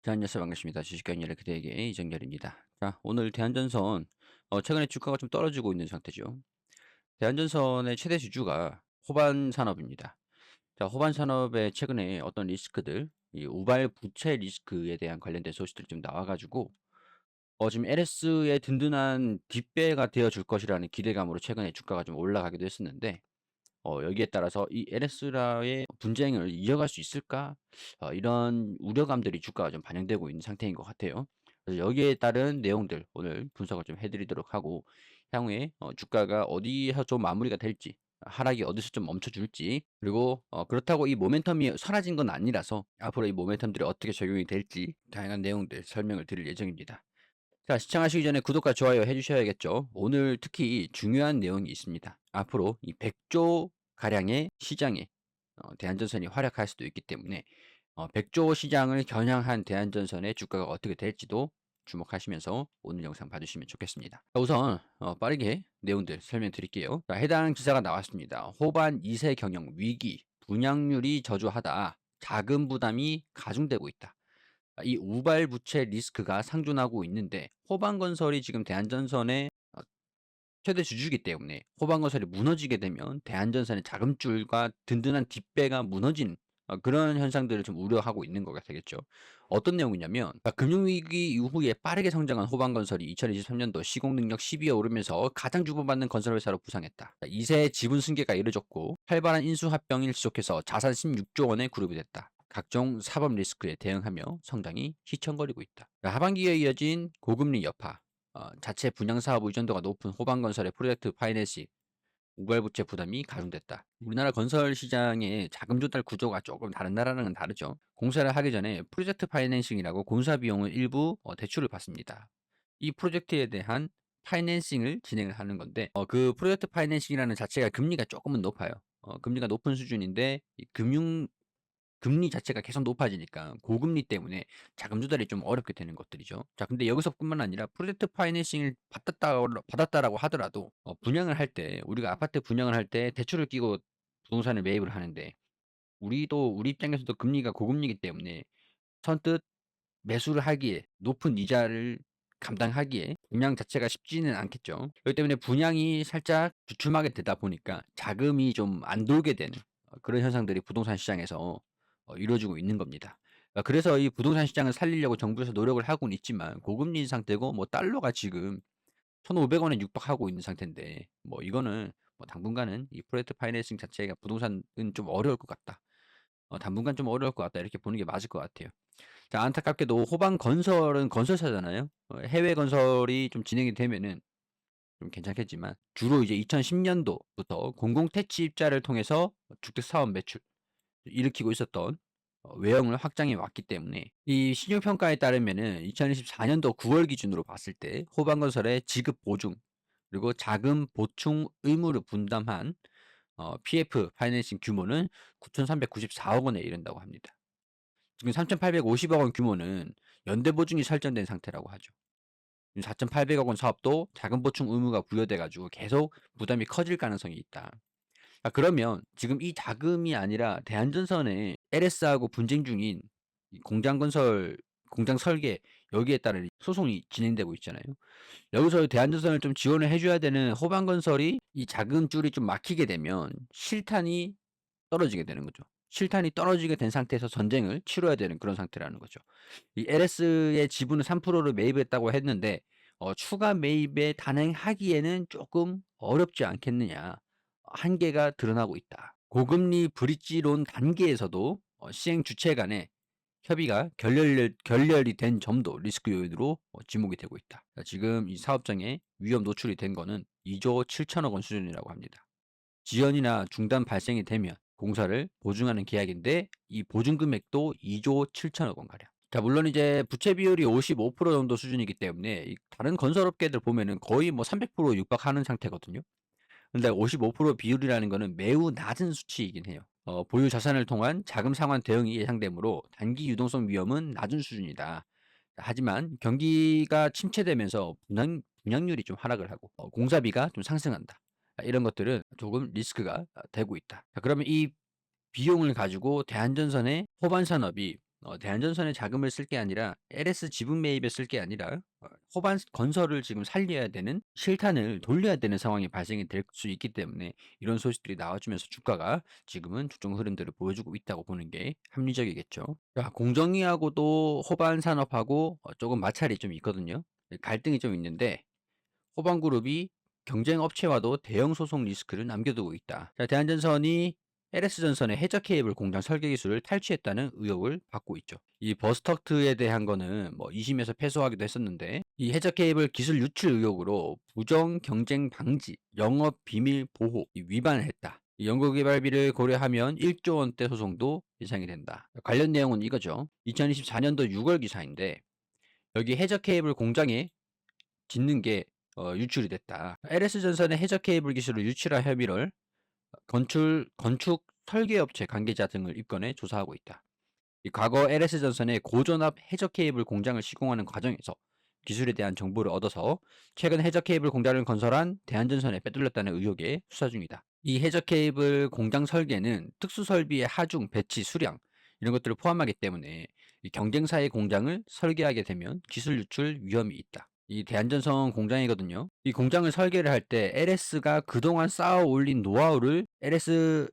자, 안녕하세요. 반갑습니다. 주식경열의 그대에게 이정열입니다. 자, 오늘 대한전선 최근에 주가가 좀 떨어지고 있는 상태죠. 대한전선의 최대 주주가 호반 산업입니다. 자, 호반 산업에 최근에 어떤 리스크들, 이 우발 부채 리스크에 대한 관련된 소식들이 좀 나와가지고 지금 LS의 든든한 뒷배가 되어줄 것이라는 기대감으로 최근에 주가가 좀 올라가기도 했었는데 여기에 따라서 이 LS라의 분쟁을 이어갈 수 있을까? 이런 우려감들이 주가가 좀 반영되고 있는 상태인 것 같아요. 그래서 여기에 따른 내용들 오늘 분석을 좀 해드리도록 하고 향후에 주가가 어디서 좀 마무리가 될지 하락이 어디서 좀 멈춰줄지 그리고 그렇다고 이 모멘텀이 사라진 건 아니라서 앞으로 이 모멘텀들이 어떻게 적용이 될지 다양한 내용들 설명을 드릴 예정입니다. 자, 시청하시기 전에 구독과 좋아요 해주셔야겠죠. 오늘 특히 중요한 내용이 있습니다. 앞으로 이 100조 가량의 시장에 대한전선이 활약할 수도 있기 때문에 100조 시장을 겨냥한 대한전선의 주가가 어떻게 될지도 주목하시면서 오늘 영상 봐주시면 좋겠습니다. 자, 우선 빠르게 내용들 설명드릴게요. 자, 해당 기사가 나왔습니다. 호반 2세 경영 위기, 분양률이 저조하다, 자금 부담이 가중되고 있다. 이 우발 부채 리스크가 상존하고 있는데 호반건설이 지금 대한전선의 최대 주주이기 때문에 호반건설이 무너지게 되면 대한전선의 자금줄과 든든한 뒷배가 무너진 그런 현상들을 좀 우려하고 있는 거가 되겠죠. 어떤 내용이냐면 금융위기 이후에 빠르게 성장한 호반건설이 2023년도 시공능력 10위에 오르면서 가장 주목받는 건설회사로 부상했다. 2세 지분 승계가 이뤄졌고 활발한 인수합병을 지속해서 자산 16조 원에 그룹이 됐다. 각종 사법 리스크에 대응하며 성장이 휘청거리고 있다. 하반기에 이어진 고금리 여파, 자체 분양 사업 의존도가 높은 호반건설의 프로젝트 파이낸싱, 우발부채 부담이 가중됐다. 우리나라 건설 시장의 자금 조달 구조가 조금 다른 나라랑은 다르죠. 공사를 하기 전에 프로젝트 파이낸싱이라고 공사 비용을 일부 대출을 받습니다. 이 프로젝트에 대한 파이낸싱을 진행을 하는 건데 그 프로젝트 파이낸싱이라는 자체가 금리가 조금은 높아요. 금리가 높은 수준인데 이 금리 자체가 계속 높아지니까 고금리 때문에 자금 조달이 좀 어렵게 되는 것들이죠. 자, 근데 여기서뿐만 아니라 프로젝트 파이낸싱을 받았다라고 하더라도 분양을 할 때 우리가 아파트 분양을 할 때 대출을 끼고 부동산을 매입을 하는데 우리 입장에서도 금리가 고금리이기 때문에 선뜻 매수를 하기에 높은 이자를 감당하기에 분양 자체가 쉽지는 않겠죠. 그렇기 때문에 분양이 살짝 주춤하게 되다 보니까 자금이 좀 안 돌게 되는 그런 현상들이 부동산 시장에서 이루어지고 있는 겁니다. 그래서 이 부동산 시장을 살리려고 정부에서 노력을 하고는 있지만 고금리 상태고 뭐 달러가 지금 1,500원에 육박하고 있는 상태인데 뭐 이거는 뭐 당분간은 이 프로젝트 파이낸싱 자체가 부동산은 좀 어려울 것 같다. 당분간 좀 어려울 것 같다. 이렇게 보는 게 맞을 것 같아요. 자, 안타깝게도 호반 건설은 건설사잖아요. 해외 건설이 좀 진행이 되면은 좀 괜찮겠지만 주로 이제 2010년도부터 공공택지입자를 통해서 주택 사업 매출 일으키고 있었던 외형을 확장해 왔기 때문에 이 신용평가에 따르면은 2024년도 9월 기준으로 봤을 때 호반건설의 지급 보증 그리고 자금 보충 의무를 분담한 PF 파이낸싱 규모는 9,394억 원에 이른다고 합니다. 지금 3,850억 원 규모는 연대 보증이 설정된 상태라고 하죠. 4,800억 원 사업도 자금 보충 의무가 부여돼 가지고 계속 부담이 커질 가능성이 있다. 그러면 지금 이 자금이 아니라 대한전선에 LS하고 분쟁 중인 이 공장 건설, 공장 설계 여기에 따른 소송이 진행되고 있잖아요. 여기서 대한전선을 좀 지원을 해줘야 되는 호반건설이 이 자금줄이 좀 막히게 되면 실탄이 떨어지게 되는 거죠. 실탄이 떨어지게 된 상태에서 전쟁을 치러야 되는 그런 상태라는 거죠. 이 LS의 지분을 3%를 매입했다고 했는데 추가 매입에 단행하기에는 조금 어렵지 않겠느냐. 한계가 드러나고 있다. 고금리 브릿지론 단계에서도 시행 주체 간의 협의가 결렬이 된 점도 리스크 요인으로 지목이 되고 있다. 지금 이 사업장에 위험 노출이 된 거는 2조 7천억 원 수준이라고 합니다. 지연이나 중단 발생이 되면 공사를 보증하는 계약인데 이 보증 금액도 2조 7천억 원 가량. 자, 물론 이제 부채 비율이 55% 정도 수준이기 때문에 이 다른 건설업계들 보면은 거의 뭐 300% 육박하는 상태거든요. 근데 55% 비율이라는 거는 매우 낮은 수치이긴 해요. 보유 자산을 통한 자금 상환 대응이 예상되므로 단기 유동성 위험은 낮은 수준이다. 하지만 경기가 침체되면서 분양률이 좀 하락을 하고 공사비가 좀 상승한다. 이런 것들은 조금 리스크가 되고 있다. 자, 그러면 이 비용을 가지고 대한전선의 호반 산업이 대한전선에 자금을 쓸 게 아니라 LS 지분 매입에 쓸 게 아니라 호반 건설을 지금 살려야 되는 실탄을 돌려야 되는 상황이 발생이 될 수 있기 때문에 이런 소식들이 나와주면서 주가가 지금은 조정 흐름들을 보여주고 있다고 보는 게 합리적이겠죠. 자, 공정위하고도 호반 산업하고 조금 마찰이 좀 있거든요. 갈등이 좀 있는데 호반그룹이 경쟁 업체와도 대형 소송 리스크를 남겨두고 있다. 자, 대한전선이 LS전선의 해저 케이블 공장 설계 기술을 탈취했다는 의혹을 받고 있죠. 이 버스터트에 대한 거는 뭐 2심에서 패소하기도 했었는데 이 해저 케이블 기술 유출 의혹으로 부정 경쟁 방지, 영업 비밀 보호 위반을 했다. 이 연구개발비를 고려하면 1조 원대 소송도 예상이 된다. 관련 내용은 이거죠. 2024년도 6월 기사인데 여기 해저 케이블 공장에 짓는 게 유출이 됐다. LS전선의 해저 케이블 기술을 유출한 혐의를 건축 설계업체 관계자 등을 입건해 조사하고 있다. 이 과거 LS전선의 고전압 해저 케이블 공장을 시공하는 과정에서 기술에 대한 정보를 얻어서 최근 해저 케이블 공장을 건설한 대한전선에 빼돌렸다는 의혹에 수사 중이다. 이 해저 케이블 공장 설계는 특수 설비의 하중, 배치, 수량 이런 것들을 포함하기 때문에 이 경쟁사의 공장을 설계하게 되면 기술 유출 위험이 있다. 이 대한전선 공장이거든요. 이 공장을 설계를 할 때 LS가 그동안 쌓아 올린 노하우를 LS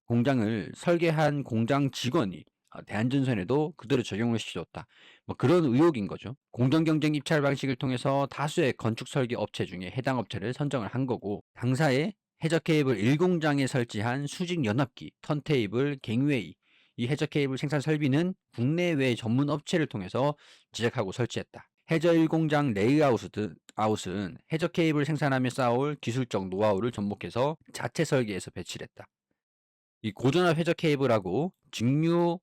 공장을 설계한 공장 직원이 대한전선에도 그대로 적용을 시켜줬다. 뭐 그런 의혹인 거죠. 공정경쟁 입찰 방식을 통해서 다수의 건축 설계 업체 중에 해당 업체를 선정을 한 거고 당사의 해저 케이블 1공장에 설치한 수직 연합기, 턴테이블, 갱웨이 이 해저 케이블 생산 설비는 국내외 전문 업체를 통해서 제작하고 설치했다. 해저 1공장 레이아웃은 해저 케이블 생산하며 쌓아올 기술적 노하우를 접목해서 자체 설계해서 배치를 했다. 이 고전압 해저 케이블하고 직류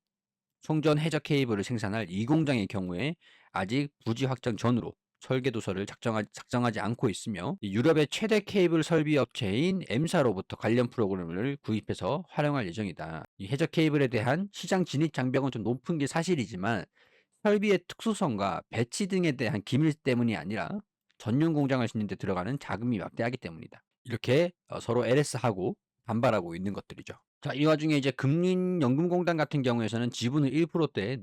송전 해저 케이블을 생산할 이 공장의 경우에 아직 부지 확장 전으로 설계 도서를 작성하지 않고 있으며 유럽의 최대 케이블 설비 업체인 M사로부터 관련 프로그램을 구입해서 활용할 예정이다. 이 해저 케이블에 대한 시장 진입 장벽은 좀 높은 게 사실이지만 설비의 특수성과 배치 등에 대한 기밀 때문이 아니라 전용 공장을 짓는 데 들어가는 자금이 막대하기 때문이다. 이렇게 서로 LS하고 반발하고 있는 것들이죠. 자, 이 와중에 이제 금융연금공단 같은 경우에서는 지분을 1%대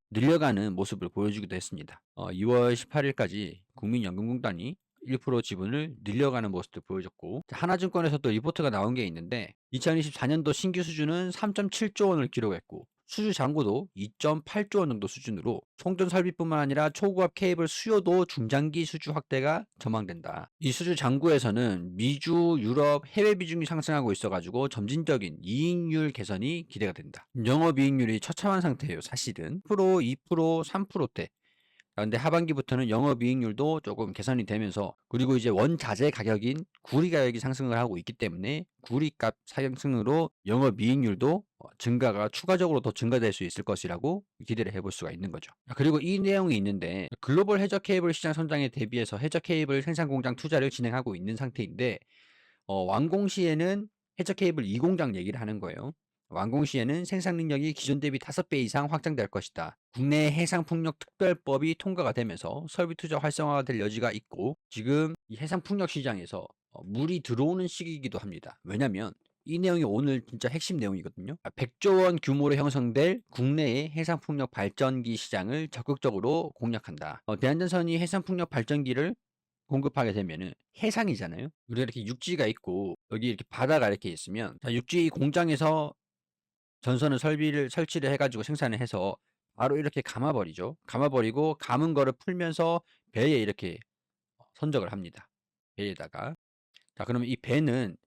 늘려가는 모습을 보여주기도 했습니다. 2월 18일까지 국민연금공단이 1% 지분을 늘려가는 모습도 보여줬고 하나증권에서도 리포트가 나온 게 있는데 2024년도 신규 수주는 3.7조 원을 기록했고 수주 잔고도 2.8조 원 정도 수준으로 송전 설비뿐만 아니라 초고압 케이블 수요도 중장기 수주 확대가 전망된다. 이 수주 잔고에서는 미주, 유럽, 해외 비중이 상승하고 있어가지고 점진적인 이익률 개선이 기대가 된다. 영업이익률이 처참한 상태예요. 사실은 1%, 2%, 3%대 그런데 하반기부터는 영업이익률도 조금 개선이 되면서 그리고 이제 원자재 가격인 구리 가격이 상승을 하고 있기 때문에 구리값 상승으로 영업이익률도 증가가 추가적으로 더 증가될 수 있을 것이라고 기대를 해볼 수가 있는 거죠. 그리고 이 내용이 있는데 글로벌 해저 케이블 시장 성장에 대비해서 해저 케이블 생산 공장 투자를 진행하고 있는 상태인데 완공 시에는 해저 케이블 2공장 얘기를 하는 거예요. 완공 시에는 생산 능력이 기존 대비 5배 이상 확장될 것이다. 국내 해상풍력 특별법이 통과가 되면서 설비 투자 활성화가 될 여지가 있고 지금 이 해상풍력 시장에서 물이 들어오는 시기이기도 합니다. 왜냐하면 이 내용이 오늘 진짜 핵심 내용이거든요. 100조 원 규모로 형성될 국내의 해상풍력 발전기 시장을 적극적으로 공략한다. 대한전선이 해상풍력 발전기를 공급하게 되면은 해상이잖아요. 우리가 이렇게 육지가 있고 여기 이렇게 바다가 이렇게 있으면 육지 공장에서 전선을 설치를 해가지고 생산을 해서 바로 이렇게 감아버리죠. 감아버리고 감은 거를 풀면서 배에 이렇게 선적을 합니다. 배에다가. 자, 그러면 이 배는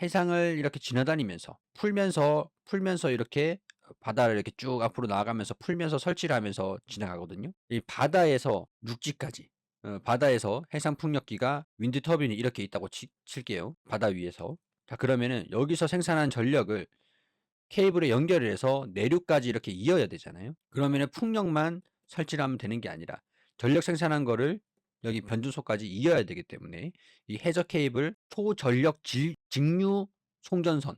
해상을 이렇게 지나다니면서 풀면서 이렇게 바다를 이렇게 쭉 앞으로 나아가면서 풀면서 설치를 하면서 지나가거든요. 이 바다에서 육지까지 바다에서 해상 풍력기가 윈드 터빈이 이렇게 있다고 칠게요. 바다 위에서. 자, 그러면은 여기서 생산한 전력을 케이블에 연결을 해서 내륙까지 이렇게 이어야 되잖아요. 그러면은 풍력만 설치를 하면 되는 게 아니라 전력 생산한 거를 여기 변준소까지 이어야 되기 때문에 이 해저 케이블 초전력 직류 송전선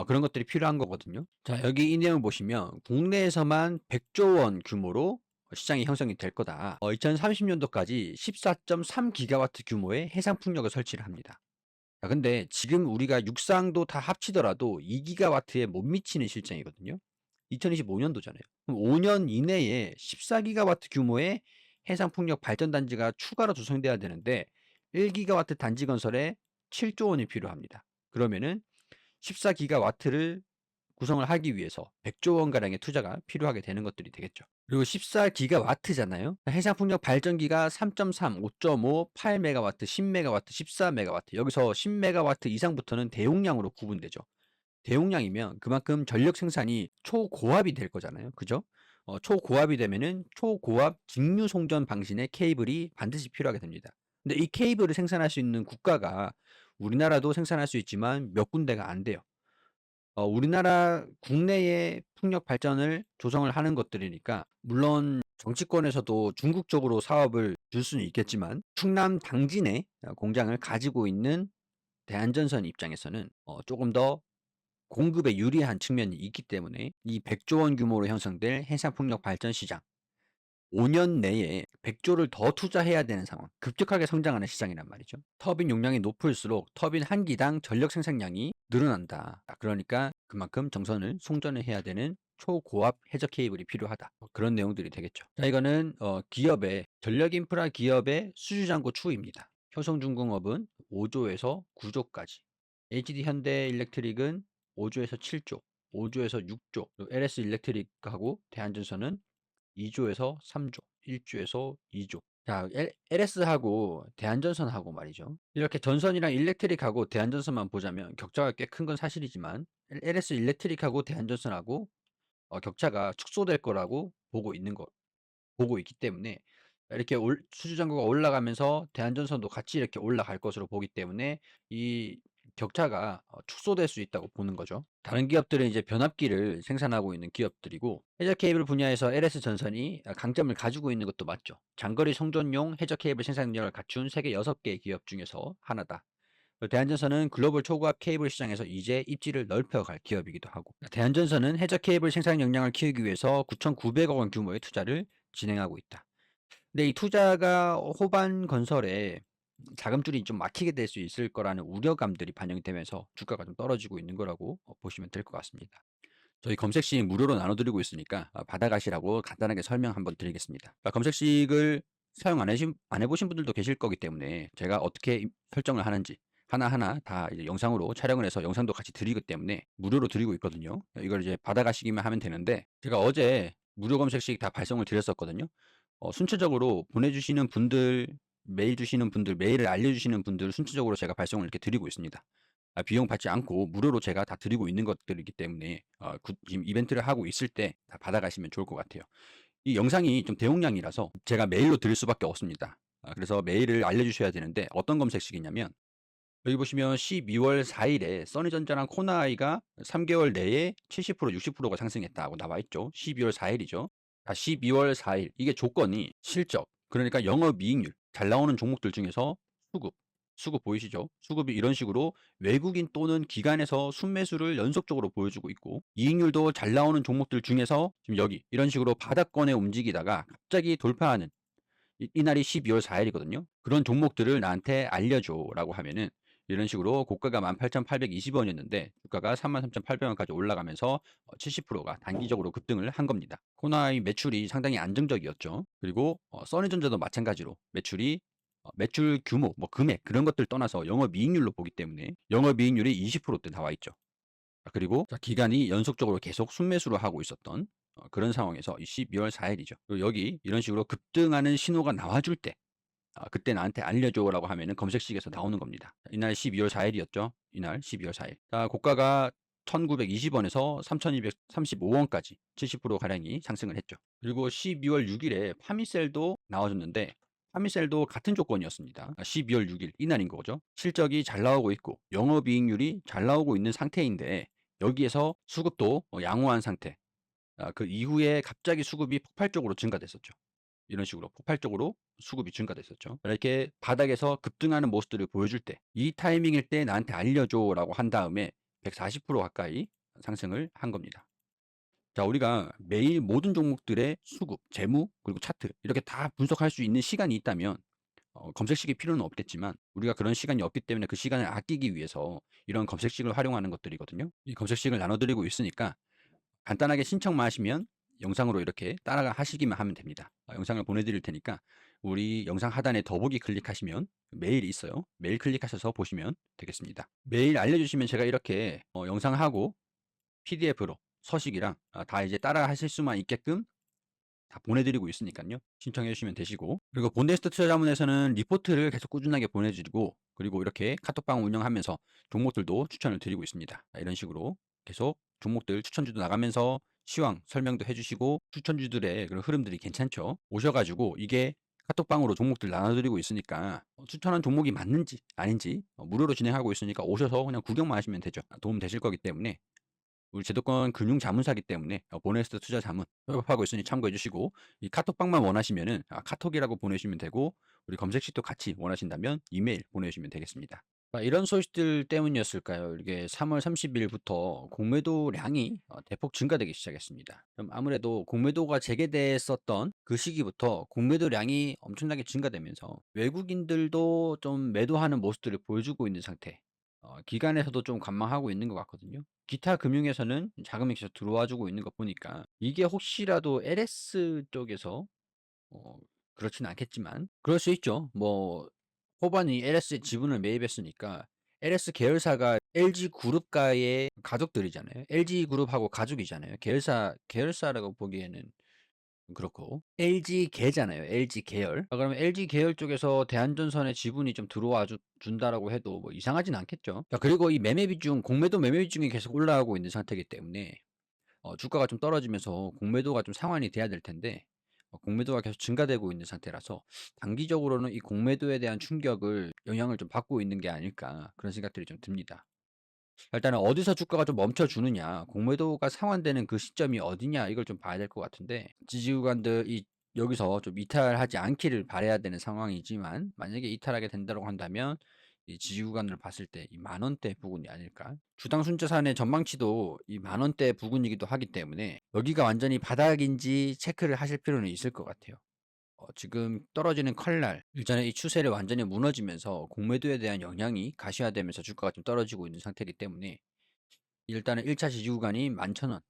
그런 것들이 필요한 거거든요. 자, 여기 이 내용 보시면 국내에서만 100조 원 규모로 시장이 형성이 될 거다. 2030년도까지 14.3기가와트 규모의 해상 풍력을 설치를 합니다. 자, 근데 지금 우리가 육상도 다 합치더라도 2기가와트에 못 미치는 실정이거든요. 2025년도잖아요. 그럼 5년 이내에 14기가와트 규모의 해상 풍력 발전 단지가 추가로 조성돼야 되는데 1기가와트 단지 건설에 7조 원이 필요합니다. 그러면은 14기가와트를 구성을 하기 위해서 100조 원 가량의 투자가 필요하게 되는 것들이 되겠죠. 그리고 14기가와트잖아요. 해상 풍력 발전기가 3.3, 5.5, 8메가와트, 10메가와트, 14메가와트. 여기서 10메가와트 이상부터는 대용량으로 구분되죠. 대용량이면 그만큼 전력 생산이 초고압이 될 거잖아요. 그죠? 초고압이 되면은 초고압 직류 송전 방식의 케이블이 반드시 필요하게 됩니다. 근데 이 케이블을 생산할 수 있는 국가가 우리나라도 생산할 수 있지만 몇 군데가 안 돼요. 우리나라 국내의 풍력 발전을 조성을 하는 것들이니까 물론 정치권에서도 중국 쪽으로 사업을 줄 수는 있겠지만 충남 당진에 공장을 가지고 있는 대한전선 입장에서는 조금 더 공급에 유리한 측면이 있기 때문에 이 100조 원 규모로 형성될 해상풍력 발전 시장 5년 내에 100조를 더 투자해야 되는 상황, 급격하게 성장하는 시장이란 말이죠. 터빈 용량이 높을수록 터빈 한 기당 전력 생산량이 늘어난다. 그러니까 그만큼 정선을 송전을 해야 되는 초고압 해저 케이블이 필요하다. 그런 내용들이 되겠죠. 자, 이거는 기업의 전력 인프라 기업의 수주잔고 추이입니다. 효성중공업은 5조에서 9조까지, HD 현대일렉트릭은 5조에서 7조, 5조에서 6조, LS 일렉트릭하고 대한전선은 2조에서 3조, 1조에서 2조. 자, LS하고 대한전선하고 말이죠. 이렇게 전선이랑 일렉트릭하고 대한전선만 보자면 격차가 꽤 큰 건 사실이지만 LS 일렉트릭하고 대한전선하고 격차가 축소될 거라고 보고 있기 때문에 이렇게 수주 잔고가 올라가면서 대한전선도 같이 이렇게 올라갈 것으로 보기 때문에 이 격차가 축소될 수 있다고 보는 거죠. 다른 기업들은 이제 변압기를 생산하고 있는 기업들이고 해저 케이블 분야에서 LS 전선이 강점을 가지고 있는 것도 맞죠. 장거리 송전용 해저 케이블 생산 능력을 갖춘 세계 6개 기업 중에서 하나다. 대한전선은 글로벌 초고압 케이블 시장에서 이제 입지를 넓혀갈 기업이기도 하고 대한전선은 해저 케이블 생산 역량을 키우기 위해서 9,900억 원 규모의 투자를 진행하고 있다. 근데 이 투자가 호반 건설에 자금줄이 좀 막히게 될 수 있을 거라는 우려감들이 반영이 되면서 주가가 좀 떨어지고 있는 거라고 보시면 될 것 같습니다. 저희 검색식 무료로 나눠드리고 있으니까 받아가시라고 간단하게 설명 한번 드리겠습니다. 검색식을 사용 안 해보신 분들도 계실 거기 때문에 제가 어떻게 설정을 하는지 하나하나 다 이제 영상으로 촬영을 해서 영상도 같이 드리기 때문에 무료로 드리고 있거든요. 이걸 이제 받아가시기만 하면 되는데 제가 어제 무료 검색식 다 발송을 드렸었거든요. 순차적으로 보내주시는 분들, 메일 주시는 분들, 메일을 알려주시는 분들 순차적으로 제가 발송을 이렇게 드리고 있습니다. 비용 받지 않고 무료로 제가 다 드리고 있는 것들이기 때문에 지금 이벤트를 하고 있을 때 다 받아가시면 좋을 것 같아요. 이 영상이 좀 대용량이라서 제가 메일로 드릴 수밖에 없습니다. 그래서 메일을 알려주셔야 되는데 어떤 검색식이냐면 여기 보시면 12월 4일에 써니전자랑 코나아이가 3개월 내에 70%, 60%가 상승했다고 나와 있죠. 12월 4일이죠. 12월 4일 이게 조건이 실적, 그러니까 영업이익률, 잘 나오는 종목들 중에서 수급 보이시죠? 수급이 이런 식으로 외국인 또는 기관에서 순매수를 연속적으로 보여주고 있고 이익률도 잘 나오는 종목들 중에서 지금 여기 이런 식으로 바닥권에 움직이다가 갑자기 돌파하는 이날이 12월 4일이거든요. 그런 종목들을 나한테 알려줘라고 하면은 이런 식으로 고가가 18,820원이었는데 주가가 33,800원까지 올라가면서 70%가 단기적으로 급등을 한 겁니다. 코나이 매출이 상당히 안정적이었죠. 그리고 써니전자도 마찬가지로 매출 규모, 뭐 금액 그런 것들 떠나서 영업이익률로 보기 때문에 영업이익률이 20%대 나와 있죠. 그리고 기간이 연속적으로 계속 순매수를 하고 있었던 그런 상황에서 12월 4일이죠. 그리고 여기 이런 식으로 급등하는 신호가 나와줄 때 그때 나한테 알려줘라고 하면은 검색식에서 나오는 겁니다. 이날 12월 4일이었죠. 이날 12월 4일. 자, 고가가 1,920원에서 3,235원까지 70%가량이 상승을 했죠. 그리고 12월 6일에 파미셀도 나와줬는데 파미셀도 같은 조건이었습니다. 12월 6일 이날인 거죠. 실적이 잘 나오고 있고 영업이익률이 잘 나오고 있는 상태인데 여기에서 수급도 양호한 상태. 그 이후에 갑자기 수급이 폭발적으로 증가됐었죠. 이런 식으로 폭발적으로 수급이 증가됐었죠. 이렇게 바닥에서 급등하는 모습들을 보여줄 때 이 타이밍일 때 나한테 알려줘라고 한 다음에 140% 가까이 상승을 한 겁니다. 자, 우리가 매일 모든 종목들의 수급, 재무, 그리고 차트 이렇게 다 분석할 수 있는 시간이 있다면 검색식이 필요는 없겠지만 우리가 그런 시간이 없기 때문에 그 시간을 아끼기 위해서 이런 검색식을 활용하는 것들이거든요. 이 검색식을 나눠드리고 있으니까 간단하게 신청만 하시면 영상으로 이렇게 따라 하시기만 하면 됩니다. 영상을 보내드릴 테니까 우리 영상 하단에 더보기 클릭하시면 메일이 있어요. 메일 클릭하셔서 보시면 되겠습니다. 메일 알려주시면 제가 이렇게 영상하고 PDF로 서식이랑 다 이제 따라 하실 수만 있게끔 다 보내드리고 있으니까요. 신청해 주시면 되시고, 그리고 본데스트 투자자문에서는 리포트를 계속 꾸준하게 보내드리고, 그리고 이렇게 카톡방 운영하면서 종목들도 추천을 드리고 있습니다. 이런 식으로 계속 종목들 추천주도 나가면서 시황 설명도 해주시고, 추천주들의 그런 흐름들이 괜찮죠. 오셔가지고 이게 카톡방으로 종목들 나눠드리고 있으니까 추천한 종목이 맞는지 아닌지 무료로 진행하고 있으니까 오셔서 그냥 구경만 하시면 되죠. 도움 되실 거기 때문에, 우리 제도권 금융 자문사기 때문에 보네스트 투자 자문 협업하고 있으니 참고해 주시고, 이 카톡방만 원하시면은 카톡이라고 보내주시면 되고, 우리 검색식도 같이 원하신다면 이메일 보내주시면 되겠습니다. 이런 소식들 때문이었을까요? 이게 3월 30일부터 공매도량이 대폭 증가되기 시작했습니다. 그럼 아무래도 공매도가 재개됐었던 그 시기부터 공매도량이 엄청나게 증가되면서 외국인들도 좀 매도하는 모습들을 보여주고 있는 상태. 기관에서도 좀 관망하고 있는 것 같거든요. 기타 금융에서는 자금이 계속 들어와 주고 있는 거 보니까 이게 혹시라도 LS 쪽에서 어 그렇지는 않겠지만 그럴 수 있죠. 뭐 호반이 LS의 지분을 매입했으니까 LS 계열사가 LG그룹과의 가족들이잖아요. LG그룹하고 가족이잖아요. 계열사라고 보기에는 그렇고, LG 계잖아요. LG 계열. 그러면 LG 계열 쪽에서 대한전선의 지분이 좀 들어와 준다라고 해도 뭐 이상하진 않겠죠. 자, 그리고 이 매매 비중, 공매도 매매 비중이 계속 올라가고 있는 상태이기 때문에 주가가 좀 떨어지면서 공매도가 좀 상환이 돼야 될 텐데, 공매도가 계속 증가되고 있는 상태라서 단기적으로는 이 공매도에 대한 충격을 영향을 좀 받고 있는 게 아닐까, 그런 생각들이 좀 듭니다. 일단은 어디서 주가가 좀 멈춰주느냐, 공매도가 상환되는 그 시점이 어디냐, 이걸 좀 봐야 될 것 같은데, 지지구간들이 여기서 좀 이탈하지 않기를 바라야 되는 상황이지만, 만약에 이탈하게 된다고 한다면 이 지지구간을 봤을 때 이 만원대 부근이 아닐까. 주당 순자산의 전망치도 이 만원대 부근이기도 하기 때문에 여기가 완전히 바닥인지 체크를 하실 필요는 있을 것 같아요. 지금 떨어지는 칼날, 일전에 이 추세를 완전히 무너지면서 공매도에 대한 영향이 가시화되면서 주가가 좀 떨어지고 있는 상태이기 때문에, 일단은 1차 지지 구간이 11,000원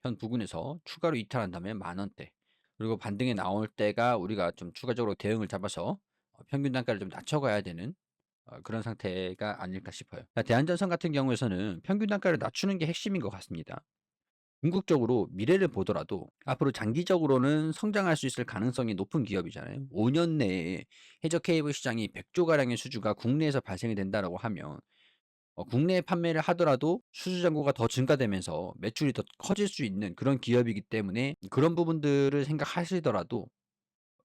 현 부근에서 추가로 이탈한다면 만원대, 그리고 반등이 나올 때가 우리가 좀 추가적으로 대응을 잡아서 평균 단가를 좀 낮춰가야 되는 그런 상태가 아닐까 싶어요. 대한전선 같은 경우에서는 평균 단가를 낮추는 게 핵심인 것 같습니다. 궁극적으로 미래를 보더라도 앞으로 장기적으로는 성장할 수 있을 가능성이 높은 기업이잖아요. 5년 내에 해저 케이블 시장이 100조 가량의 수주가 국내에서 발생이 된다라고 하면 국내에 판매를 하더라도 수주 잔고가 더 증가되면서 매출이 더 커질 수 있는 그런 기업이기 때문에, 그런 부분들을 생각하시더라도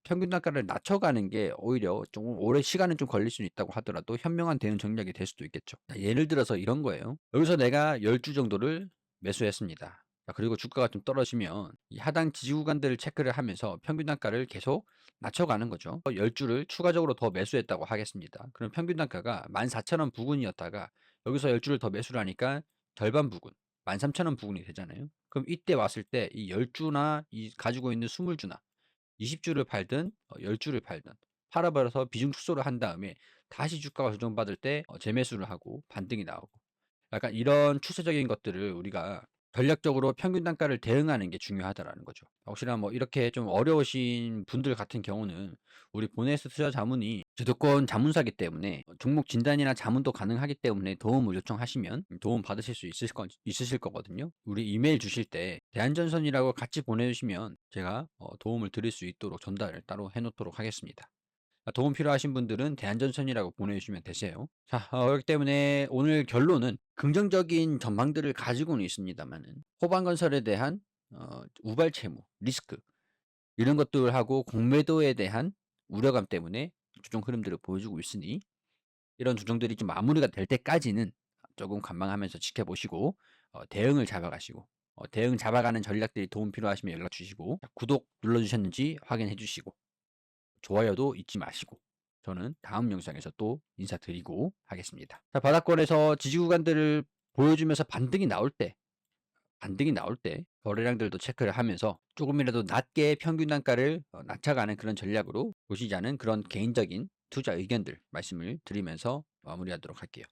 평균 단가를 낮춰가는 게 오히려 조금 오래 시간은 좀 걸릴 수는 있다고 하더라도 현명한 대응 전략이 될 수도 있겠죠. 예를 들어서 이런 거예요. 여기서 내가 10주 정도를 매수했습니다. 그리고 주가가 좀 떨어지면 이 하단 지지 구간들을 체크를 하면서 평균 단가를 계속 낮춰가는 거죠. 10주를 추가적으로 더 매수했다고 하겠습니다. 그럼 평균 단가가 14,000원 부근이었다가 여기서 10주를 더 매수를 하니까 절반 부근, 13,000원 부근이 되잖아요. 그럼 이때 왔을 때 이 10주나 이 가지고 있는 20주나 20주를 팔든 10주를 팔든 팔아버려서 비중 축소를 한 다음에 다시 주가가 조정받을 때 재매수를 하고 반등이 나오고, 약간 이런 추세적인 것들을 우리가 전략적으로 평균 단가를 대응하는 게 중요하다라는 거죠. 혹시나 뭐 이렇게 좀 어려우신 분들 같은 경우는 우리 보네스 투자 자문이 주도권 자문사기 때문에 종목 진단이나 자문도 가능하기 때문에 도움을 요청하시면 도움 받으실 수 있으실 거거든요. 우리 이메일 주실 때 대한전선이라고 같이 보내주시면 제가 도움을 드릴 수 있도록 전달을 따로 해놓도록 하겠습니다. 도움 필요하신 분들은 대한전선이라고 보내주시면 되세요. 자, 그렇기 때문에 오늘 결론은 긍정적인 전망들을 가지고는 있습니다만은 호반건설에 대한 우발 채무, 리스크, 이런 것들하고 공매도에 대한 우려감 때문에 조정 흐름들을 보여주고 있으니, 이런 조정들이 좀 마무리가 될 때까지는 조금 관망하면서 지켜보시고 대응을 잡아가시고, 대응 잡아가는 전략들이 도움 필요하시면 연락 주시고, 구독 눌러주셨는지 확인해 주시고, 좋아요도 잊지 마시고, 저는 다음 영상에서 또 인사드리고 하겠습니다. 자, 바닥권에서 지지 구간들을 보여주면서 반등이 나올 때 거래량들도 체크를 하면서 조금이라도 낮게 평균 단가를 낮춰가는 그런 전략으로 보시자는 그런 개인적인 투자 의견들 말씀을 드리면서 마무리하도록 할게요.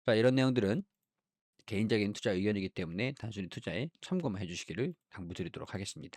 자, 이런 내용들은 개인적인 투자 의견이기 때문에 단순히 투자에 참고만 해 주시기를 당부드리도록 하겠습니다.